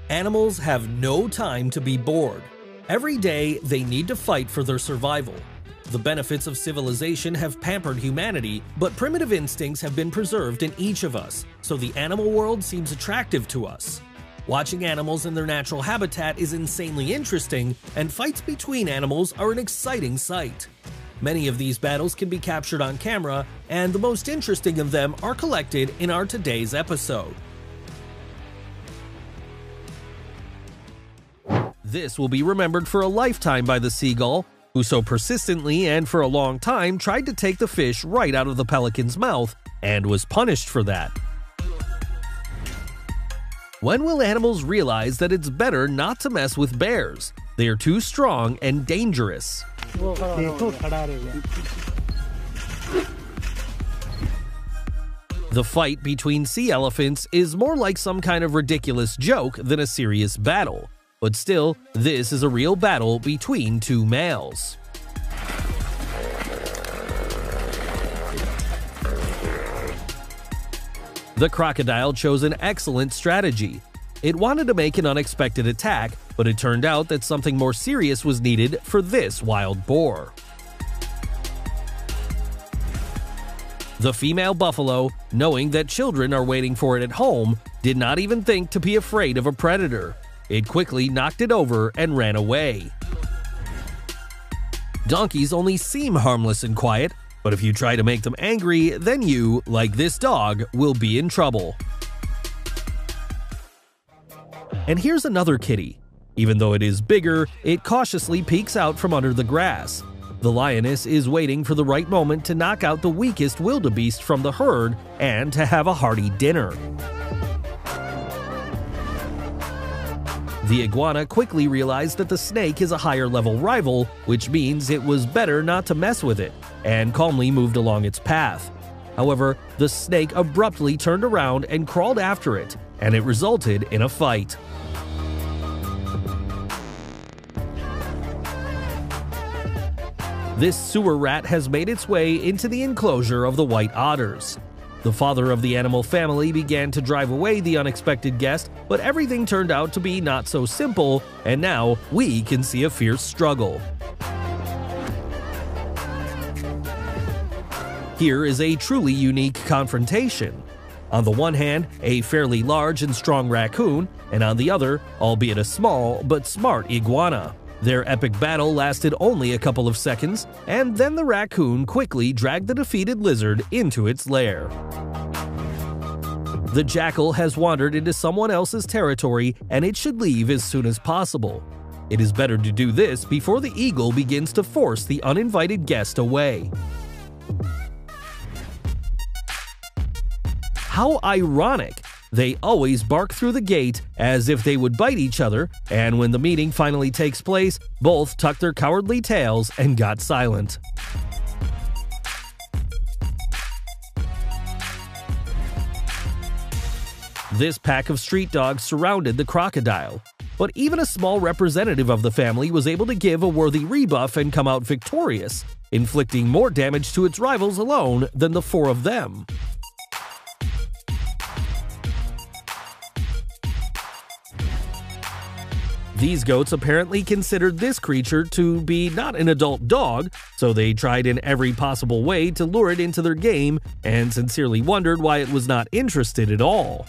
Animals have no time to be bored. Every day, they need to fight for their survival. The benefits of civilization have pampered humanity, but primitive instincts have been preserved in each of us, so the animal world seems attractive to us. Watching animals in their natural habitat is insanely interesting, and fights between animals are an exciting sight. Many of these battles can be captured on camera, and the most interesting of them are collected in our today's episode. This will be remembered for a lifetime by the seagull, who so persistently and for a long time tried to take the fish right out of the pelican's mouth and was punished for that. When will animals realize that it's better not to mess with bears? They are too strong and dangerous. The fight between sea elephants is more like some kind of ridiculous joke than a serious battle. But still, this is a real battle between two males. The crocodile chose an excellent strategy. It wanted to make an unexpected attack, but it turned out that something more serious was needed for this wild boar. The female buffalo, knowing that children are waiting for it at home, did not even think to be afraid of a predator. It quickly knocked it over and ran away. Donkeys only seem harmless and quiet, but if you try to make them angry, then you, like this dog, will be in trouble. And here's another kitty. Even though it is bigger, it cautiously peeks out from under the grass. The lioness is waiting for the right moment to knock out the weakest wildebeest from the herd and to have a hearty dinner. The iguana quickly realized that the snake is a higher-level rival, which means it was better not to mess with it, and calmly moved along its path. However, the snake abruptly turned around and crawled after it, and it resulted in a fight. This sewer rat has made its way into the enclosure of the white otters. The father of the animal family began to drive away the unexpected guest, but everything turned out to be not so simple, and now we can see a fierce struggle. Here is a truly unique confrontation. On the one hand, a fairly large and strong raccoon, and on the other, albeit a small but smart iguana. Their epic battle lasted only a couple of seconds, and then the raccoon quickly dragged the defeated lizard into its lair. The jackal has wandered into someone else's territory, and it should leave as soon as possible. It is better to do this before the eagle begins to force the uninvited guest away. How ironic! They always bark through the gate as if they would bite each other, and when the meeting finally takes place, both tuck their cowardly tails and got silent. This pack of street dogs surrounded the crocodile, but even a small representative of the family was able to give a worthy rebuff and come out victorious, inflicting more damage to its rivals alone than the four of them. These goats apparently considered this creature to be not an adult dog, so they tried in every possible way to lure it into their game and sincerely wondered why it was not interested at all.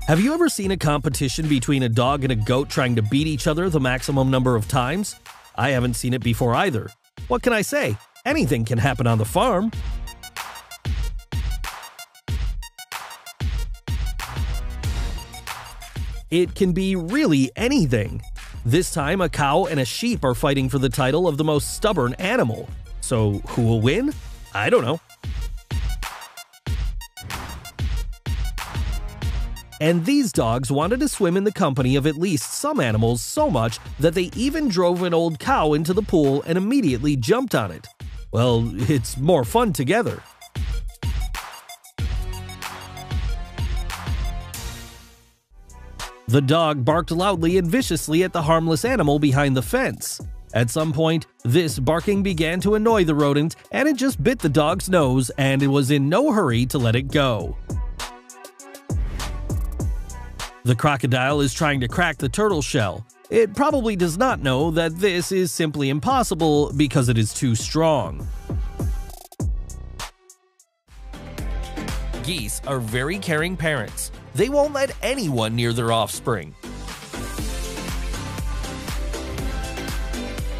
Have you ever seen a competition between a dog and a goat trying to beat each other the maximum number of times? I haven't seen it before either. What can I say? Anything can happen on the farm. It can be really anything. This time, a cow and a sheep are fighting for the title of the most stubborn animal. So, who will win? I don't know. And these dogs wanted to swim in the company of at least some animals so much that they even drove an old cow into the pool and immediately jumped on it. Well, it's more fun together. The dog barked loudly and viciously at the harmless animal behind the fence. At some point, this barking began to annoy the rodent, and it just bit the dog's nose, and it was in no hurry to let it go. The crocodile is trying to crack the turtle shell. It probably does not know that this is simply impossible because it is too strong. Geese are very caring parents. They won't let anyone near their offspring.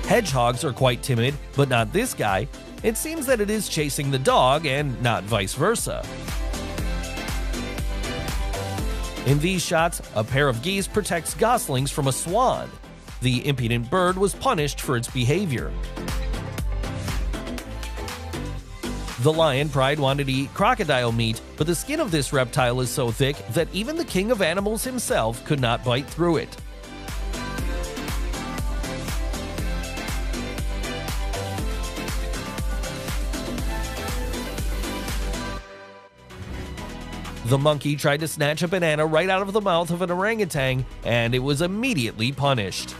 Hedgehogs are quite timid, but not this guy. It seems that it is chasing the dog and not vice versa. In these shots, a pair of geese protects goslings from a swan. The impudent bird was punished for its behavior. The lion pride wanted to eat crocodile meat, but the skin of this reptile is so thick that even the king of animals himself could not bite through it. The monkey tried to snatch a banana right out of the mouth of an orangutan, and it was immediately punished.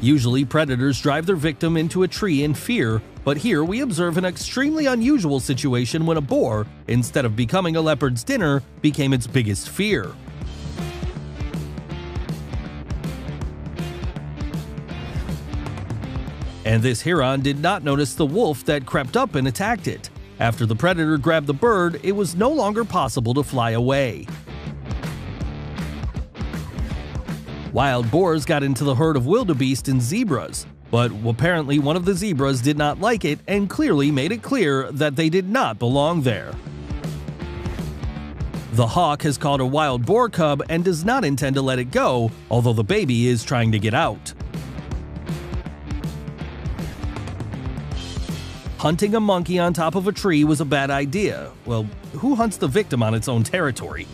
Usually, predators drive their victim into a tree in fear, but here we observe an extremely unusual situation when a boar, instead of becoming a leopard's dinner, became its biggest fear. And this heron did not notice the wolf that crept up and attacked it. After the predator grabbed the bird, it was no longer possible to fly away. Wild boars got into the herd of wildebeest and zebras, but apparently one of the zebras did not like it and clearly made it clear that they did not belong there. The hawk has caught a wild boar cub and does not intend to let it go, although the baby is trying to get out. Hunting a monkey on top of a tree was a bad idea. Well, who hunts the victim on its own territory?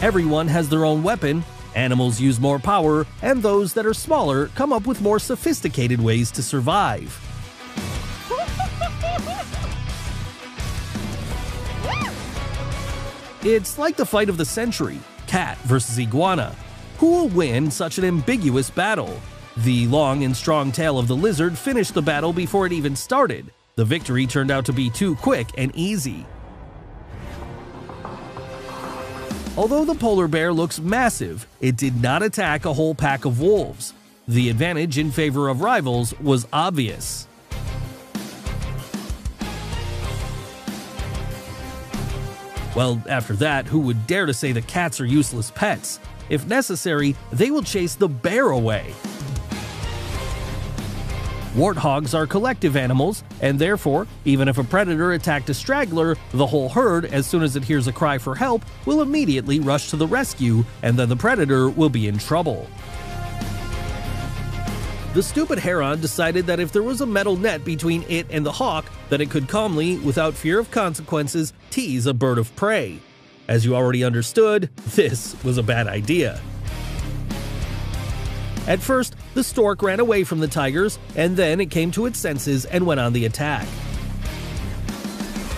Everyone has their own weapon, animals use more power, and those that are smaller come up with more sophisticated ways to survive. It's like the fight of the century, cat versus iguana. Who will win such an ambiguous battle? The long and strong tail of the lizard finished the battle before it even started. The victory turned out to be too quick and easy. Although the polar bear looks massive, it did not attack a whole pack of wolves. The advantage in favor of rivals was obvious. Well, after that, who would dare to say that cats are useless pets? If necessary, they will chase the bear away. Warthogs are collective animals, and therefore, even if a predator attacked a straggler, the whole herd, as soon as it hears a cry for help, will immediately rush to the rescue, and then the predator will be in trouble. The stupid heron decided that if there was a metal net between it and the hawk, that it could calmly, without fear of consequences, tease a bird of prey. As you already understood, this was a bad idea. At first, the stork ran away from the tigers, and then it came to its senses and went on the attack.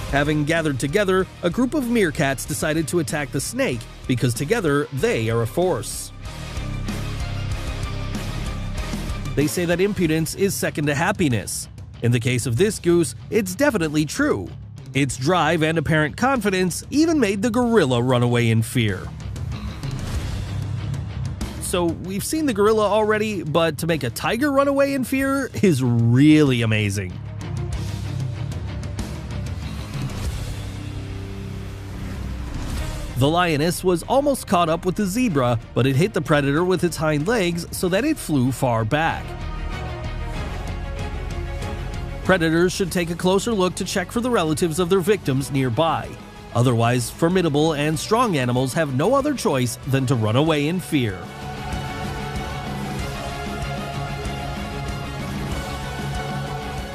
Having gathered together, a group of meerkats decided to attack the snake because together they are a force. They say that impudence is second to happiness. In the case of this goose, it's definitely true. Its drive and apparent confidence even made the gorilla run away in fear. So we've seen the gorilla already, but to make a tiger run away in fear is really amazing. The lioness was almost caught up with the zebra, but it hit the predator with its hind legs so that it flew far back. Predators should take a closer look to check for the relatives of their victims nearby. Otherwise, formidable and strong animals have no other choice than to run away in fear.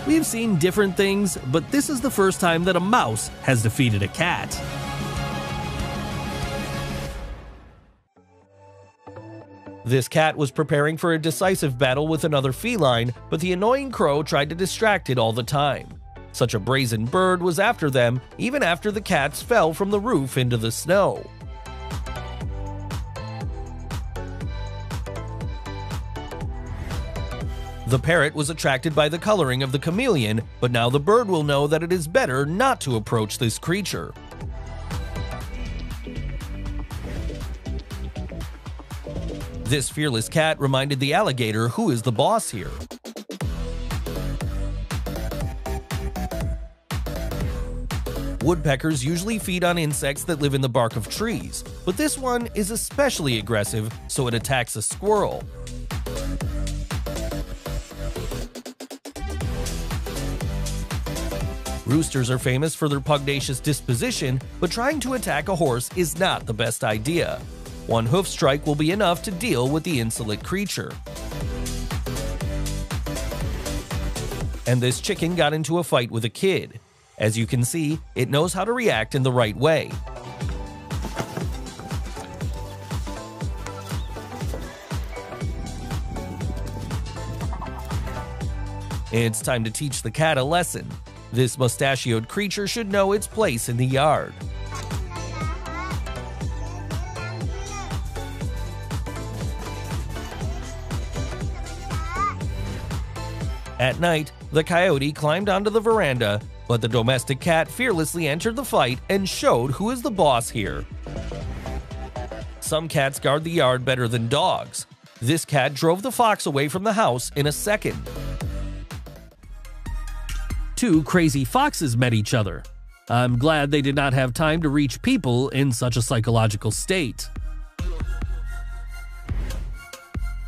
We've seen different things, but this is the first time that a mouse has defeated a cat. This cat was preparing for a decisive battle with another feline, but the annoying crow tried to distract it all the time. Such a brazen bird was after them even after the cats fell from the roof into the snow. The parrot was attracted by the coloring of the chameleon, but now the bird will know that it is better not to approach this creature. This fearless cat reminded the alligator who is the boss here. Woodpeckers usually feed on insects that live in the bark of trees, but this one is especially aggressive, so it attacks a squirrel. Roosters are famous for their pugnacious disposition, but trying to attack a horse is not the best idea. One hoof strike will be enough to deal with the insolent creature. And this chicken got into a fight with a kid. As you can see, it knows how to react in the right way. It's time to teach the cat a lesson. This mustachioed creature should know its place in the yard. At night, the coyote climbed onto the veranda, but the domestic cat fearlessly entered the fight and showed who is the boss here. Some cats guard the yard better than dogs. This cat drove the fox away from the house in a second. Two crazy foxes met each other. I'm glad they did not have time to reach people in such a psychological state.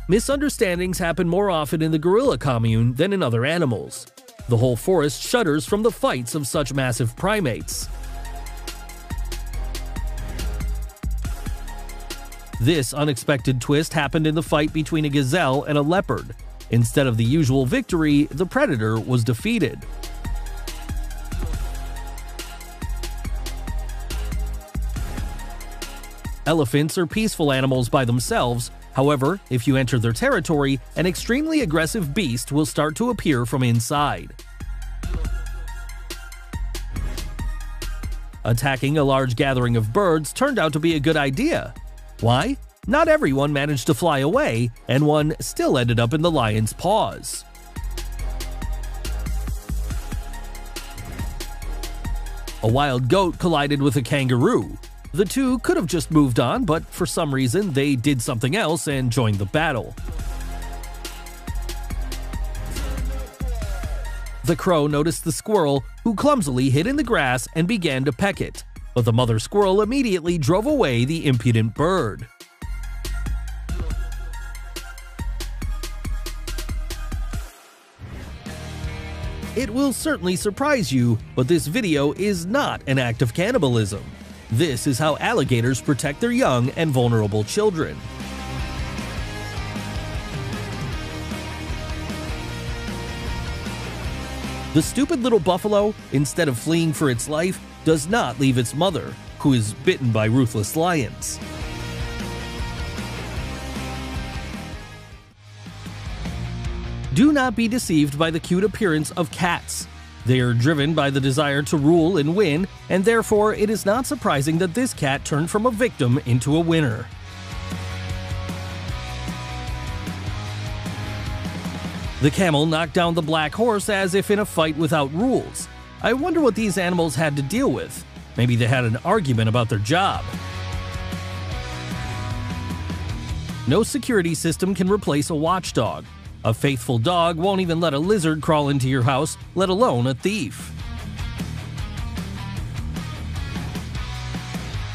Misunderstandings happen more often in the gorilla commune than in other animals. The whole forest shudders from the fights of such massive primates. This unexpected twist happened in the fight between a gazelle and a leopard. Instead of the usual victory, the predator was defeated. Elephants are peaceful animals by themselves. However, if you enter their territory, an extremely aggressive beast will start to appear from inside. Attacking a large gathering of birds turned out to be a good idea. Why? Not everyone managed to fly away, and one still ended up in the lion's paws. A wild goat collided with a kangaroo. The two could have just moved on, but for some reason they did something else and joined the battle. The crow noticed the squirrel, who clumsily hid in the grass and began to peck it, but the mother squirrel immediately drove away the impudent bird. It will certainly surprise you, but this video is not an act of cannibalism. This is how alligators protect their young and vulnerable children. The stupid little buffalo, instead of fleeing for its life, does not leave its mother, who is bitten by ruthless lions. Do not be deceived by the cute appearance of cats. They are driven by the desire to rule and win, and therefore it is not surprising that this cat turned from a victim into a winner. The camel knocked down the black horse as if in a fight without rules. I wonder what these animals had to deal with. Maybe they had an argument about their job. No security system can replace a watchdog. A faithful dog won't even let a lizard crawl into your house, let alone a thief.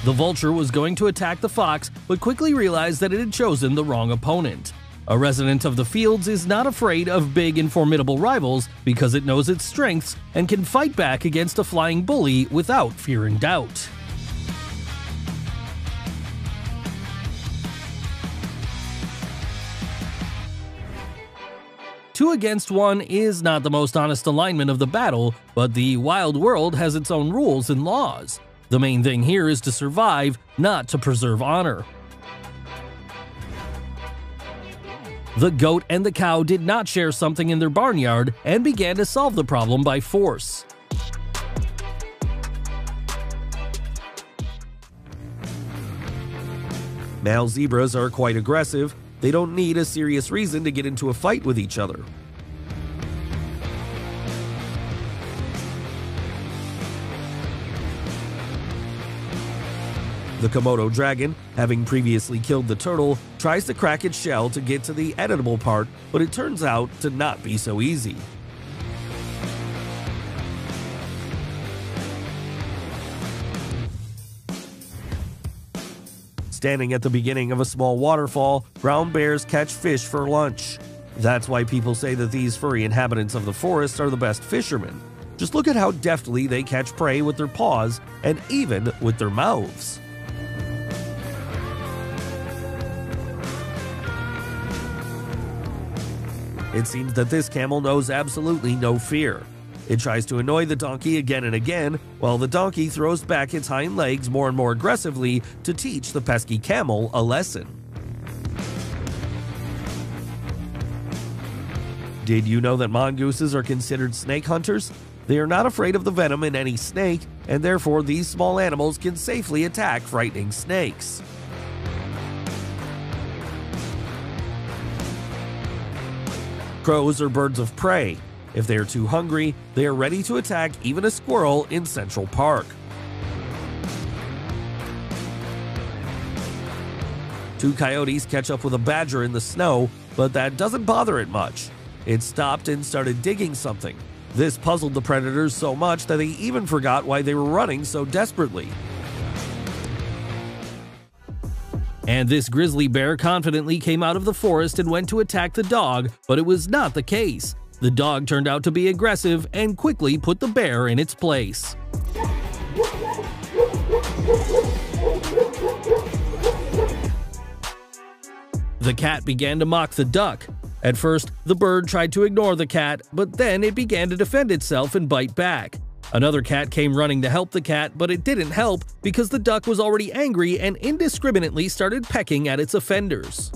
The vulture was going to attack the fox, but quickly realized that it had chosen the wrong opponent. A resident of the fields is not afraid of big and formidable rivals because it knows its strengths and can fight back against a flying bully without fear and doubt. Two against one is not the most honest alignment of the battle, but the wild world has its own rules and laws. The main thing here is to survive, not to preserve honor. The goat and the cow did not share something in their barnyard and began to solve the problem by force. Male zebras are quite aggressive. They don't need a serious reason to get into a fight with each other. The Komodo dragon, having previously killed the turtle, tries to crack its shell to get to the editable part, but it turns out to not be so easy. Standing at the beginning of a small waterfall, brown bears catch fish for lunch. That's why people say that these furry inhabitants of the forest are the best fishermen. Just look at how deftly they catch prey with their paws and even with their mouths. It seems that this camel knows absolutely no fear. It tries to annoy the donkey again and again, while the donkey throws back its hind legs more and more aggressively to teach the pesky camel a lesson. Did you know that mongooses are considered snake hunters? They are not afraid of the venom in any snake, and therefore these small animals can safely attack frightening snakes. Crows are birds of prey. If they are too hungry, they are ready to attack even a squirrel in Central Park. Two coyotes catch up with a badger in the snow, but that doesn't bother it much. It stopped and started digging something. This puzzled the predators so much that they even forgot why they were running so desperately. And this grizzly bear confidently came out of the forest and went to attack the dog, but it was not the case. The dog turned out to be aggressive and quickly put the bear in its place. The cat began to mock the duck. At first, the bird tried to ignore the cat, but then it began to defend itself and bite back. Another cat came running to help the cat, but it didn't help because the duck was already angry and indiscriminately started pecking at its offenders.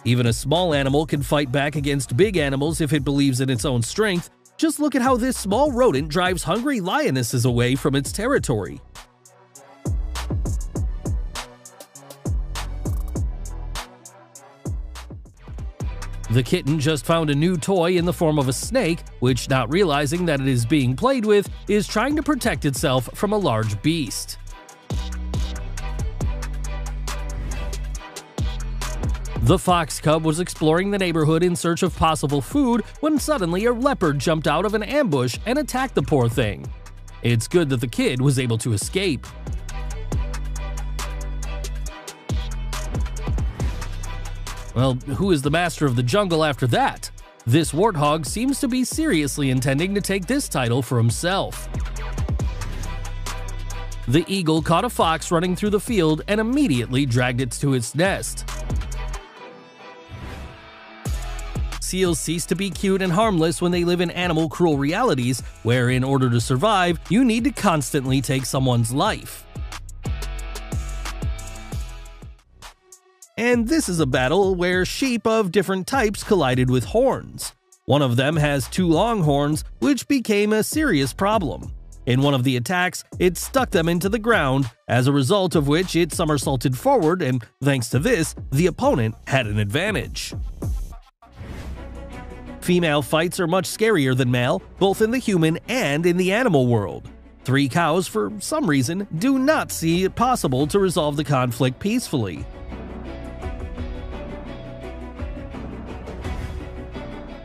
Even a small animal can fight back against big animals if it believes in its own strength. Just look at how this small rodent drives hungry lionesses away from its territory. The kitten just found a new toy in the form of a snake, which, not realizing that it is being played with, is trying to protect itself from a large beast. The fox cub was exploring the neighborhood in search of possible food when suddenly a leopard jumped out of an ambush and attacked the poor thing. It's good that the kid was able to escape. Well, who is the master of the jungle after that? This warthog seems to be seriously intending to take this title for himself. The eagle caught a fox running through the field and immediately dragged it to its nest. Seals cease to be cute and harmless when they live in animal cruel realities, where in order to survive, you need to constantly take someone's life. And this is a battle where sheep of different types collided with horns. One of them has two long horns, which became a serious problem. In one of the attacks, it stuck them into the ground, as a result of which it somersaulted forward, and thanks to this, the opponent had an advantage. Female fights are much scarier than male, both in the human and in the animal world. 3 cows, for some reason, do not see it possible to resolve the conflict peacefully.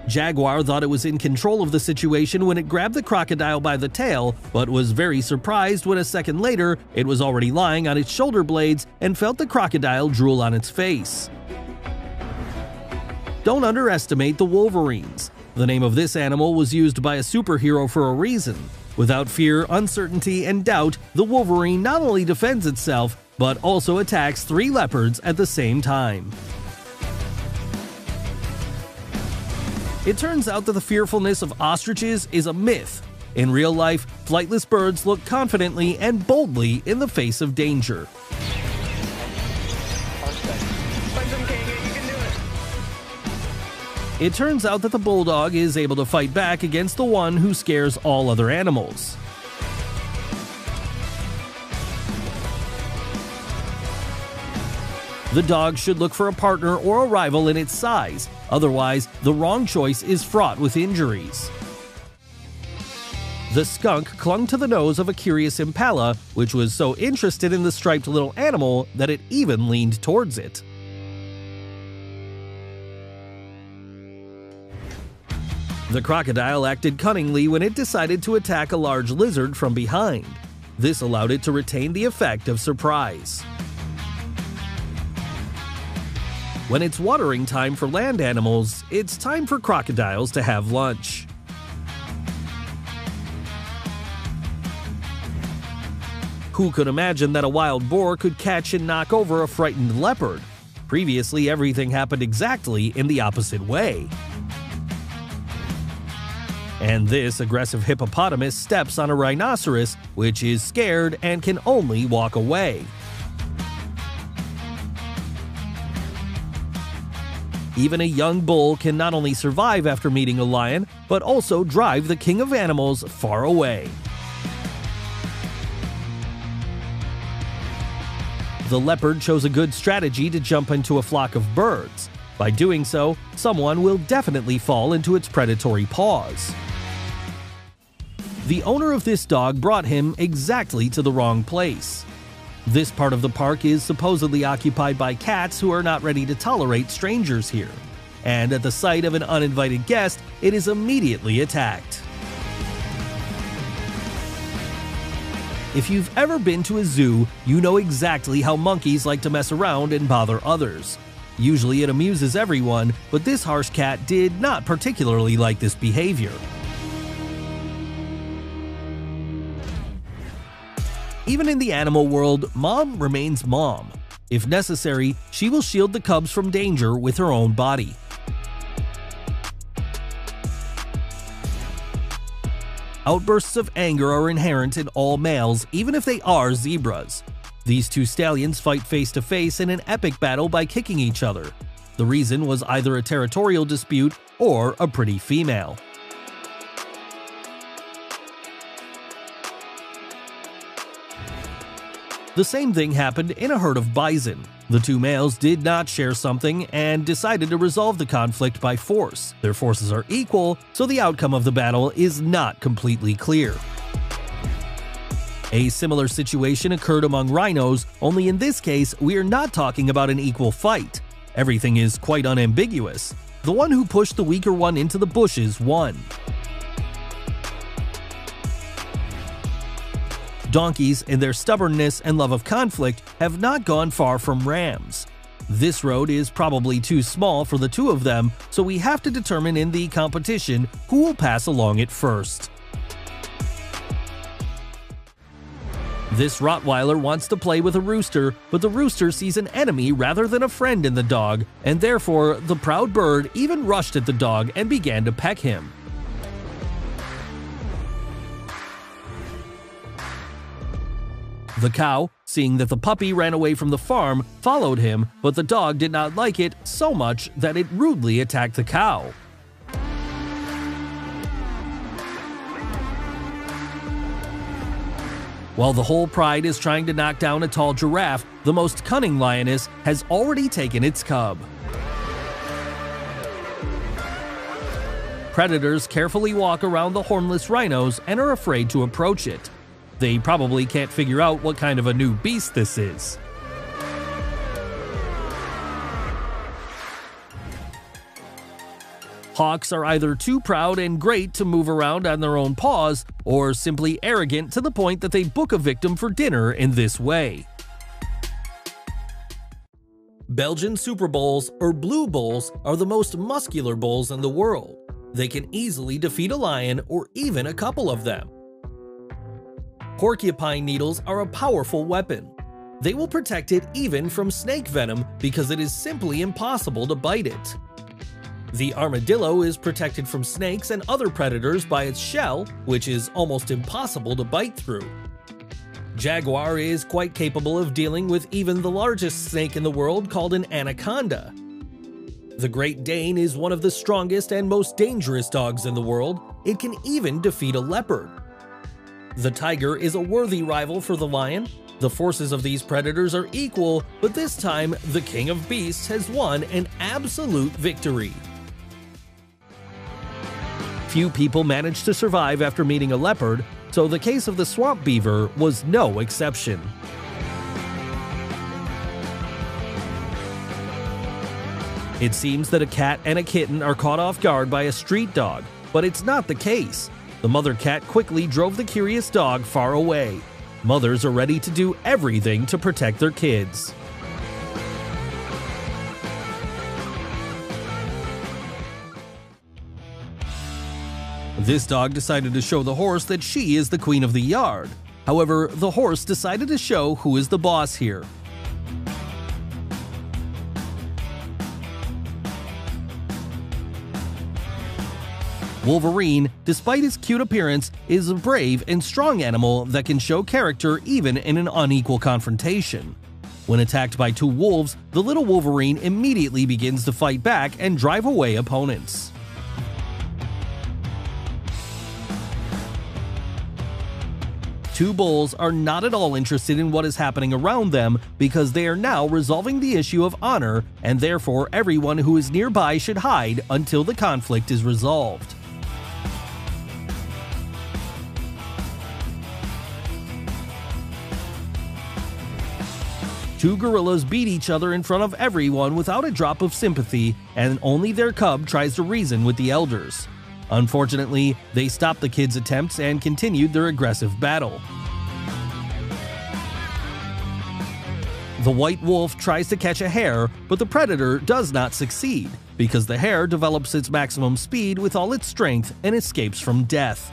Jaguar thought it was in control of the situation when it grabbed the crocodile by the tail, but was very surprised when a second later it was already lying on its shoulder blades and felt the crocodile drool on its face. Don't underestimate the wolverines. The name of this animal was used by a superhero for a reason. Without fear, uncertainty, and doubt, the wolverine not only defends itself, but also attacks 3 leopards at the same time. It turns out that the fearfulness of ostriches is a myth. In real life, flightless birds look confidently and boldly in the face of danger. It turns out that the bulldog is able to fight back against the one who scares all other animals. The dog should look for a partner or a rival in its size, otherwise the wrong choice is fraught with injuries. The skunk clung to the nose of a curious impala, which was so interested in the striped little animal that it even leaned towards it. The crocodile acted cunningly when it decided to attack a large lizard from behind. This allowed it to retain the effect of surprise. When it's watering time for land animals, it's time for crocodiles to have lunch. Who could imagine that a wild boar could catch and knock over a frightened leopard? Previously, everything happened exactly in the opposite way. And this aggressive hippopotamus steps on a rhinoceros, which is scared and can only walk away. Even a young bull can not only survive after meeting a lion, but also drive the king of animals far away. The leopard chose a good strategy to jump into a flock of birds. By doing so, someone will definitely fall into its predatory paws. The owner of this dog brought him exactly to the wrong place. This part of the park is supposedly occupied by cats who are not ready to tolerate strangers here, and at the sight of an uninvited guest, it is immediately attacked. If you've ever been to a zoo, you know exactly how monkeys like to mess around and bother others. Usually it amuses everyone, but this harsh cat did not particularly like this behavior. Even in the animal world, mom remains mom. If necessary, she will shield the cubs from danger with her own body. Outbursts of anger are inherent in all males, even if they are zebras. These two stallions fight face to face in an epic battle by kicking each other. The reason was either a territorial dispute or a pretty female. The same thing happened in a herd of bison. The two males did not share something and decided to resolve the conflict by force. Their forces are equal, so the outcome of the battle is not completely clear. A similar situation occurred among rhinos, only in this case, we are not talking about an equal fight. Everything is quite unambiguous. The one who pushed the weaker one into the bushes won. Donkeys, in their stubbornness and love of conflict, have not gone far from rams. This road is probably too small for the two of them, so we have to determine in the competition who will pass along it first. This Rottweiler wants to play with a rooster, but the rooster sees an enemy rather than a friend in the dog, and therefore the proud bird even rushed at the dog and began to peck him. The cow, seeing that the puppy ran away from the farm, followed him, but the dog did not like it so much that it rudely attacked the cow. While the whole pride is trying to knock down a tall giraffe, the most cunning lioness has already taken its cub. Predators carefully walk around the hornless rhinos and are afraid to approach it. They probably can't figure out what kind of a new beast this is. Hawks are either too proud and great to move around on their own paws, or simply arrogant to the point that they book a victim for dinner in this way. Belgian Super Bulls, or Blue Bulls, are the most muscular bulls in the world. They can easily defeat a lion or even a couple of them. Porcupine needles are a powerful weapon. They will protect it even from snake venom because it is simply impossible to bite it. The armadillo is protected from snakes and other predators by its shell, which is almost impossible to bite through. Jaguar is quite capable of dealing with even the largest snake in the world, called an anaconda. The Great Dane is one of the strongest and most dangerous dogs in the world. It can even defeat a leopard. The tiger is a worthy rival for the lion. The forces of these predators are equal, but this time, the king of beasts has won an absolute victory. Few people managed to survive after meeting a leopard, so the case of the swamp beaver was no exception. It seems that a cat and a kitten are caught off guard by a street dog, but it's not the case. The mother cat quickly drove the curious dog far away. Mothers are ready to do everything to protect their kids. This dog decided to show the horse that she is the queen of the yard. However, the horse decided to show who is the boss here. Wolverine, despite his cute appearance, is a brave and strong animal that can show character even in an unequal confrontation. When attacked by two wolves, the little Wolverine immediately begins to fight back and drive away opponents. Two bulls are not at all interested in what is happening around them because they are now resolving the issue of honor, and therefore everyone who is nearby should hide until the conflict is resolved. Two gorillas beat each other in front of everyone without a drop of sympathy, and only their cub tries to reason with the elders. Unfortunately, they stopped the kids' attempts and continued their aggressive battle. The white wolf tries to catch a hare, but the predator does not succeed, because the hare develops its maximum speed with all its strength and escapes from death.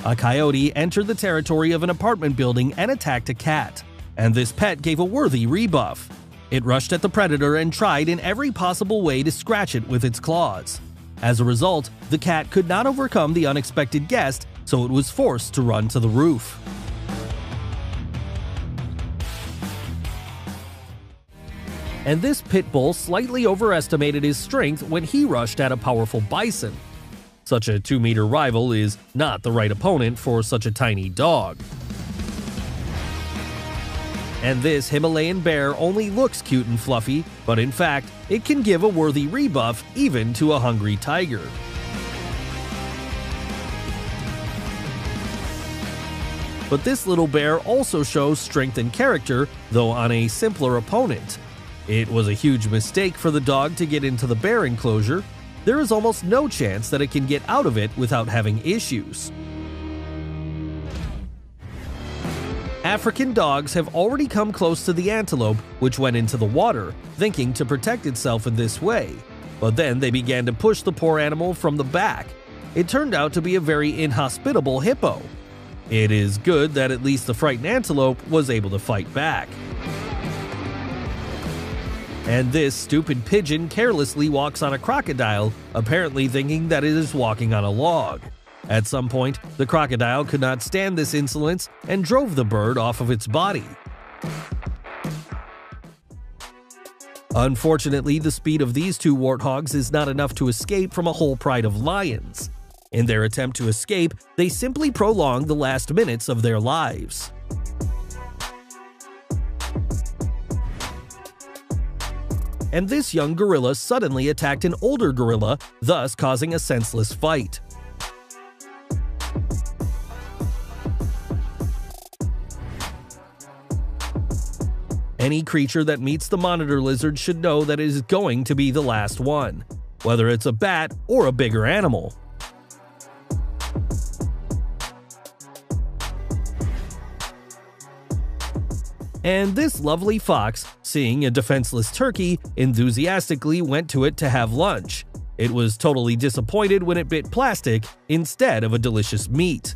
A coyote entered the territory of an apartment building and attacked a cat, and this pet gave a worthy rebuff. It rushed at the predator and tried in every possible way to scratch it with its claws. As a result, the cat could not overcome the unexpected guest, so it was forced to run to the roof. And this pit bull slightly overestimated his strength when he rushed at a powerful bison. Such a 2-meter rival is not the right opponent for such a tiny dog. And this Himalayan bear only looks cute and fluffy, but in fact, it can give a worthy rebuff even to a hungry tiger. But this little bear also shows strength and character, though on a simpler opponent. It was a huge mistake for the dog to get into the bear enclosure. There is almost no chance that it can get out of it without having issues. African dogs have already come close to the antelope, which went into the water, thinking to protect itself in this way. But then they began to push the poor animal from the back. It turned out to be a very inhospitable hippo. It is good that at least the frightened antelope was able to fight back. And this stupid pigeon carelessly walks on a crocodile, apparently thinking that it is walking on a log. At some point, the crocodile could not stand this insolence and drove the bird off of its body. Unfortunately, the speed of these two warthogs is not enough to escape from a whole pride of lions. In their attempt to escape, they simply prolong the last minutes of their lives. And this young gorilla suddenly attacked an older gorilla, thus causing a senseless fight. Any creature that meets the monitor lizard should know that it is going to be the last one, whether it's a bat or a bigger animal. And this lovely fox, seeing a defenseless turkey, enthusiastically went to it to have lunch. It was totally disappointed when it bit plastic instead of a delicious meat.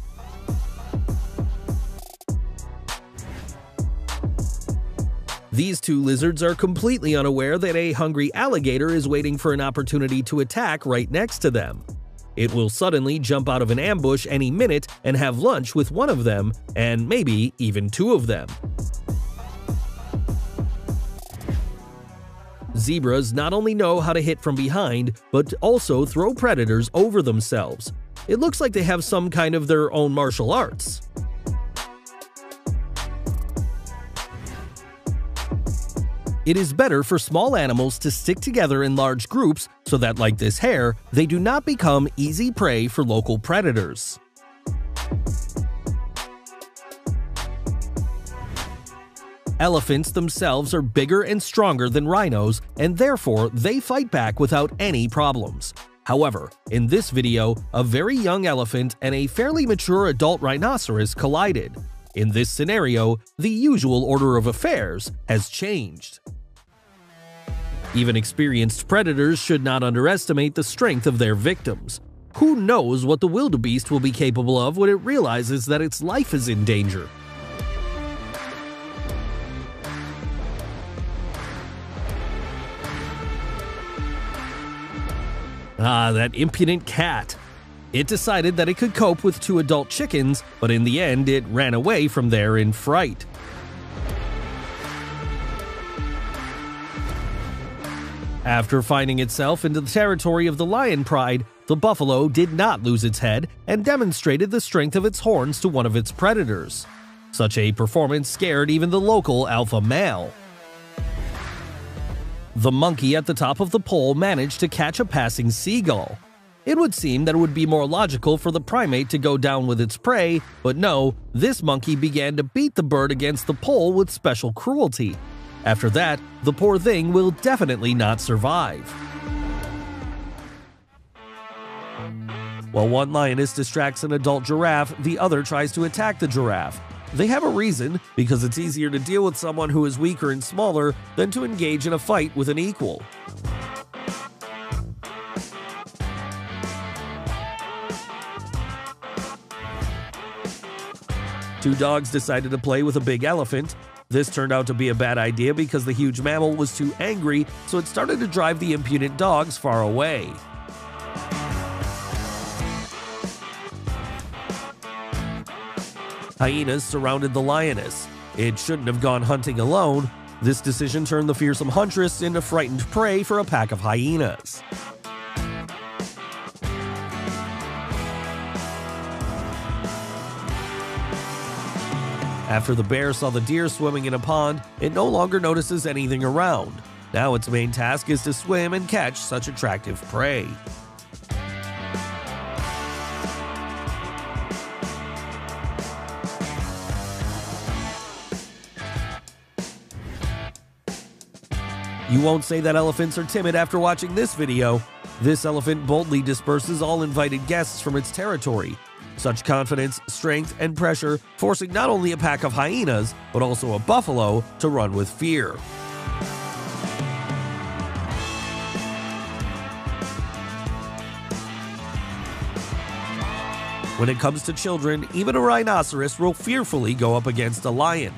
These two lizards are completely unaware that a hungry alligator is waiting for an opportunity to attack right next to them. It will suddenly jump out of an ambush any minute and have lunch with one of them, and maybe even two of them. Zebras not only know how to hit from behind, but also throw predators over themselves. It looks like they have some kind of their own martial arts. It is better for small animals to stick together in large groups so that, like this hare, they do not become easy prey for local predators. Elephants themselves are bigger and stronger than rhinos, and therefore they fight back without any problems. However, in this video, a very young elephant and a fairly mature adult rhinoceros collided. In this scenario, the usual order of affairs has changed. Even experienced predators should not underestimate the strength of their victims. Who knows what the wildebeest will be capable of when it realizes that its life is in danger? Ah, that impudent cat. It decided that it could cope with 2 adult chickens, but in the end it ran away from there in fright. After finding itself into the territory of the lion pride, the buffalo did not lose its head and demonstrated the strength of its horns to one of its predators. Such a performance scared even the local alpha male. The monkey at the top of the pole managed to catch a passing seagull. It would seem that it would be more logical for the primate to go down with its prey, but no, this monkey began to beat the bird against the pole with special cruelty. After that, the poor thing will definitely not survive. While one lioness distracts an adult giraffe, the other tries to attack the giraffe. They have a reason, because it's easier to deal with someone who is weaker and smaller than to engage in a fight with an equal. Two dogs decided to play with a big elephant. This turned out to be a bad idea because the huge mammal was too angry, so it started to drive the impudent dogs far away. Hyenas surrounded the lioness. It shouldn't have gone hunting alone. This decision turned the fearsome huntress into frightened prey for a pack of hyenas. After the bear saw the deer swimming in a pond, it no longer notices anything around. Now its main task is to swim and catch such attractive prey. You won't say that elephants are timid after watching this video. This elephant boldly disperses all invited guests from its territory. Such confidence, strength, and pressure forcing not only a pack of hyenas, but also a buffalo to run with fear. When it comes to children, even a rhinoceros will fearfully go up against a lion.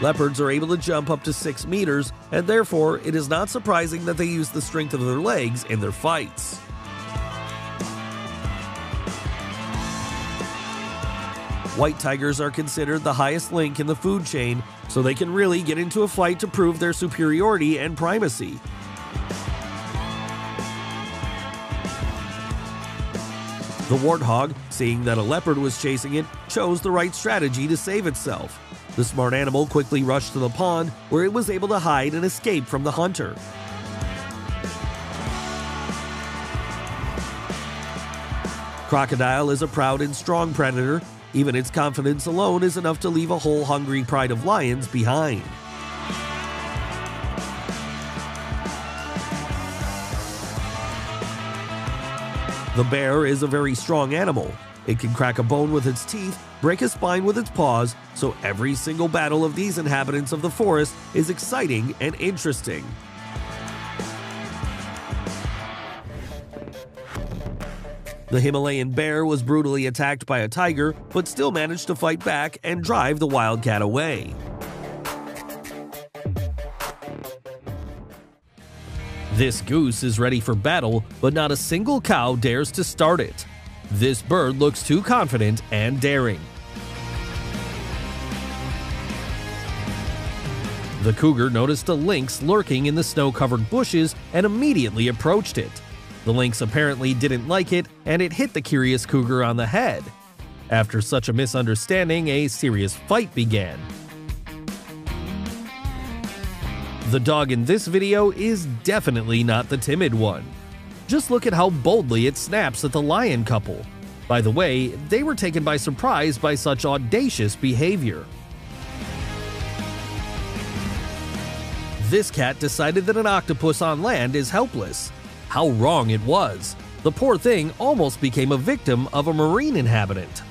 Leopards are able to jump up to 6 meters, and therefore it is not surprising that they use the strength of their legs in their fights. White tigers are considered the highest link in the food chain, so they can really get into a fight to prove their superiority and primacy. The warthog, seeing that a leopard was chasing it, chose the right strategy to save itself. The smart animal quickly rushed to the pond, where it was able to hide and escape from the hunter. Crocodile is a proud and strong predator. Even its confidence alone is enough to leave a whole hungry pride of lions behind. The bear is a very strong animal. It can crack a bone with its teeth, break a spine with its paws, so every single battle of these inhabitants of the forest is exciting and interesting. The Himalayan bear was brutally attacked by a tiger, but still managed to fight back and drive the wildcat away. This goose is ready for battle, but not a single cow dares to start it. This bird looks too confident and daring. The cougar noticed a lynx lurking in the snow-covered bushes and immediately approached it. The lynx apparently didn't like it, and it hit the curious cougar on the head. After such a misunderstanding, a serious fight began. The dog in this video is definitely not the timid one. Just look at how boldly it snaps at the lion couple. By the way, they were taken by surprise by such audacious behavior. This cat decided that an octopus on land is helpless. How wrong it was. The poor thing almost became a victim of a marine inhabitant.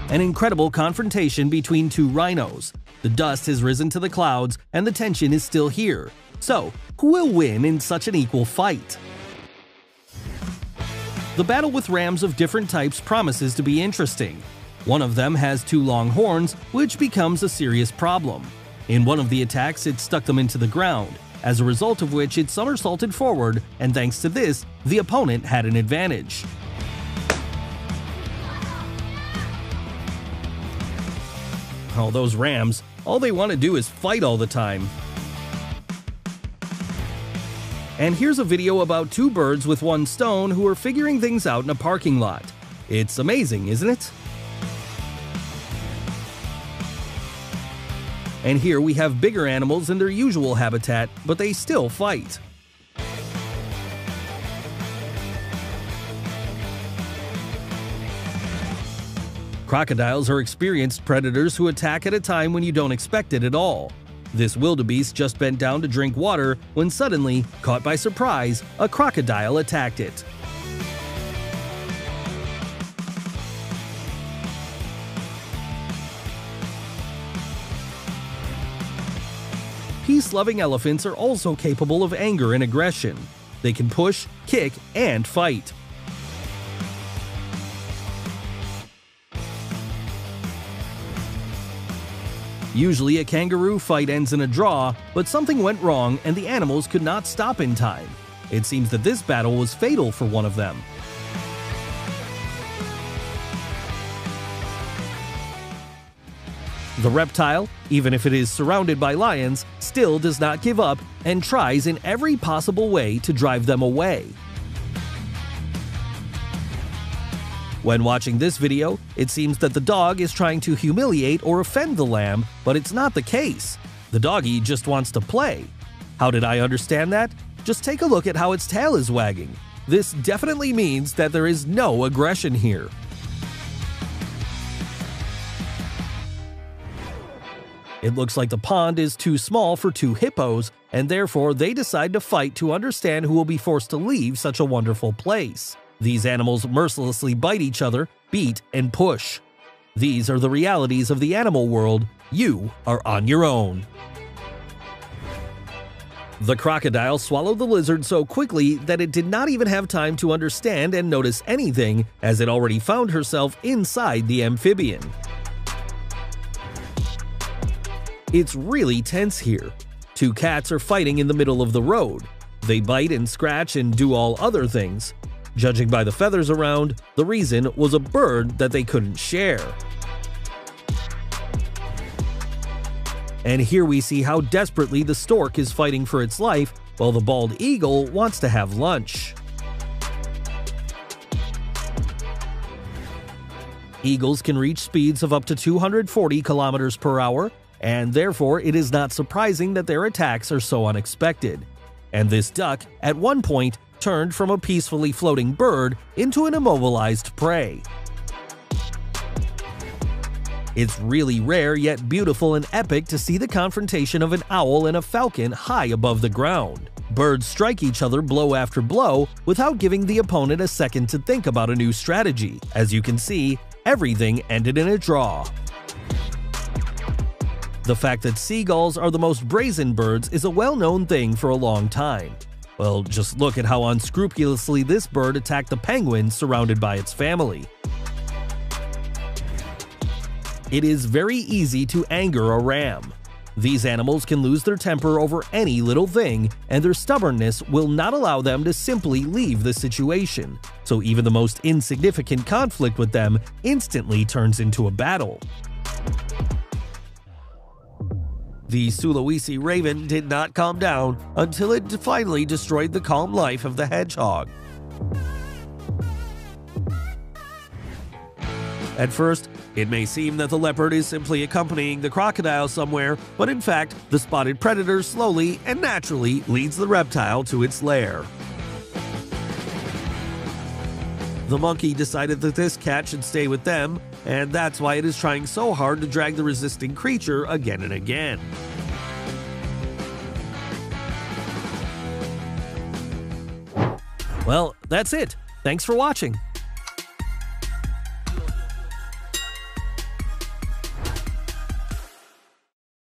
An incredible confrontation between two rhinos. The dust has risen to the clouds and the tension is still here. So, who will win in such an equal fight? The battle with rams of different types promises to be interesting. One of them has two long horns, which becomes a serious problem. In one of the attacks, it stuck them into the ground, as a result of which it somersaulted forward, and thanks to this, the opponent had an advantage. Oh, those rams, all they want to do is fight all the time. And here's a video about two birds with one stone who are figuring things out in a parking lot. It's amazing, isn't it? And here we have bigger animals in their usual habitat, but they still fight. Crocodiles are experienced predators who attack at a time when you don't expect it at all. This wildebeest just bent down to drink water when suddenly, caught by surprise, a crocodile attacked it. Peace-loving elephants are also capable of anger and aggression. They can push, kick, and fight. Usually a kangaroo fight ends in a draw, but something went wrong and the animals could not stop in time. It seems that this battle was fatal for one of them. The reptile, even if it is surrounded by lions, still does not give up and tries in every possible way to drive them away. When watching this video, it seems that the dog is trying to humiliate or offend the lamb, but it's not the case. The doggy just wants to play. How did I understand that? Just take a look at how its tail is wagging. This definitely means that there is no aggression here. It looks like the pond is too small for two hippos, and therefore they decide to fight to understand who will be forced to leave such a wonderful place. These animals mercilessly bite each other, beat, and push. These are the realities of the animal world. You are on your own. The crocodile swallowed the lizard so quickly that it did not even have time to understand and notice anything, as it already found herself inside the amphibian. It's really tense here. Two cats are fighting in the middle of the road. They bite and scratch and do all other things. Judging by the feathers around, the reason was a bird that they couldn't share. And here we see how desperately the stork is fighting for its life, while the bald eagle wants to have lunch. Eagles can reach speeds of up to 240 kilometers per hour, and therefore it is not surprising that their attacks are so unexpected. And this duck, at one point, turned from a peacefully floating bird into an immobilized prey. It's really rare yet beautiful and epic to see the confrontation of an owl and a falcon high above the ground. Birds strike each other blow after blow without giving the opponent a second to think about a new strategy. As you can see, everything ended in a draw. The fact that seagulls are the most brazen birds is a well-known thing for a long time. Well, just look at how unscrupulously this bird attacked the penguin surrounded by its family. It is very easy to anger a ram. These animals can lose their temper over any little thing, and their stubbornness will not allow them to simply leave the situation. So even the most insignificant conflict with them instantly turns into a battle. The Sulawesi raven did not calm down until it finally destroyed the calm life of the hedgehog. At first, it may seem that the leopard is simply accompanying the crocodile somewhere, but in fact, the spotted predator slowly and naturally leads the reptile to its lair. The monkey decided that this cat should stay with them, and that's why it is trying so hard to drag the resisting creature again and again. Well, that's it. Thanks for watching.